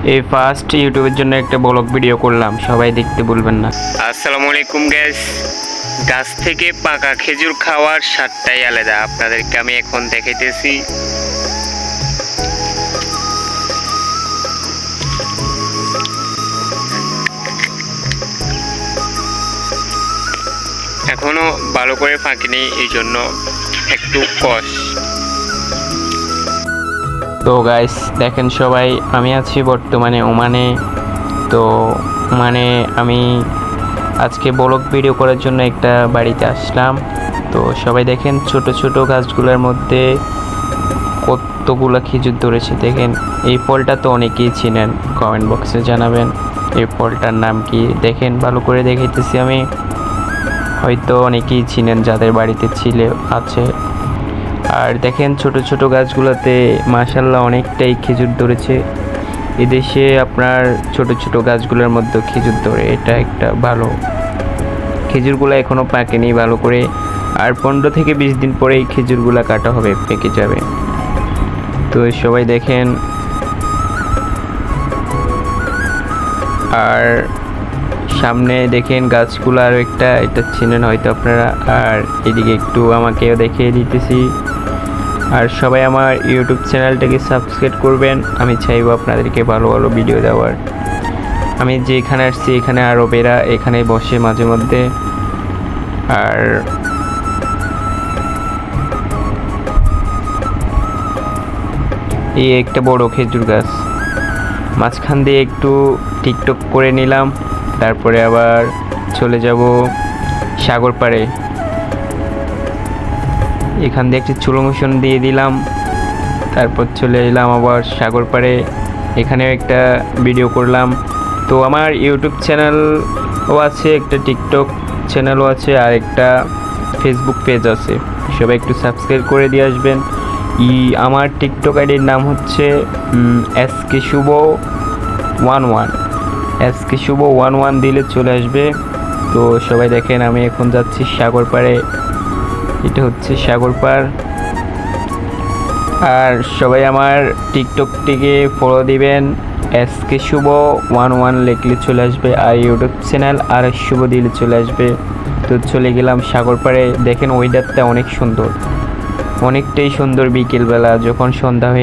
এই ফার্স্ট ইউটিউবের জন্য একটা ব্লগ ভিডিও করলাম, সবাই দেখতে ভুলবেন না। আসসালামু আলাইকুম গাইস। গাছ থেকে পাকা খেজুর খাওয়ার স্বাদটাই আলাদা, আপনাদেরকে আমি এখন দেখাইতেছি। এখনো ভালো করে ফাঁকিনি, এই জন্য একটু কষ। তো গাইস দেখেন সবাই, আমি আছি বর্তমানে ওমানে। তো মানে আমি আজকে ব্লগ ভিডিও করার জন্য একটা বাড়িতে আসলাম। তো সবাই দেখেন ছোট ছোট গাছগুলোর মধ্যে কতগুলো খেজুর ধরেছে। দেখেন এই ফলটা তো অনেকেই চিনেন, কমেন্ট বক্সে জানাবেন এই ফলটার নাম কি। দেখেন ভালো করে দেখাইতেছি আমি, হয়তো অনেকেই চিনেন যাদের বাড়িতে আছে। আর দেখেন ছোট ছোট গাছগুলোতে মাশাআল্লাহ অনেকটাই খেজুর ধরেছে। এদেশে আপনার ছোট ছোট গাছগুলোর মধ্যে খেজুর ধরে, এটা একটা ভালো। খেজুরগুলো এখনও পাকেনি ভালো করে, আর 15 থেকে 20 দিন পরে এই খেজুরগুলো কাটা হবে, পেকে যাবে। তো সবাই দেখেন, আর সামনে দেখেন গাছগুলো আরও একটা, এটা চিনেন হয়তো আপনারা। আর এদিকে একটু আমাকেও দেখিয়ে দিতেছি। আর সবাই আমার ইউটিউব চ্যানেলটাকে সাবস্ক্রাইব করবেন, আমি চাইবো আপনাদেরকে ভালো ভালো ভিডিও দেওয়ার। আমি যেখানে আসছি এখানে আরও বেরা এখানে বসে মাঝে মধ্যে। আর এই একটা বড় খেজুর গাছ, মাঝখান দিয়ে একটু টিকটক করে নিলাম, তারপরে আবার চলে যাব সাগর পাড়ে। এখান দিয়ে একটি স্লো মোশন দিয়ে দিলাম, তারপর চলে এলাম আবার সাগর পাড়ে, এখানেও একটা ভিডিও করলাম। তো আমার ইউটিউব চ্যানেলও আছে, একটা টিকটক চ্যানেলও আছে, আর একটা ফেসবুক পেজ আছে। সবাই একটু সাবস্ক্রাইব করে দিয়ে আসবেন। আমার টিকটক আইডির নাম হচ্ছে SK শুভ 11, SK শুভ 11 দিলে চলে আসবে। তো সবাই দেখেন আমি এখন যাচ্ছি সাগর পাড়ে, এটা হচ্ছে সাগর পাড়। আর সবাই আমার টিকটকটিকে ফলো দিবেন, SK শুভ 11 লিখলে চলে আসবে। আর ইউটিউব চ্যানেল আর শুভ দিলে চলে আসবে। তো চলে গেলাম সাগর পাড়ে। দেখেন ওয়েদারটা অনেক সুন্দর, অনেকটাই সুন্দর। বিকেলবেলা যখন সন্ধ্যা হয়ে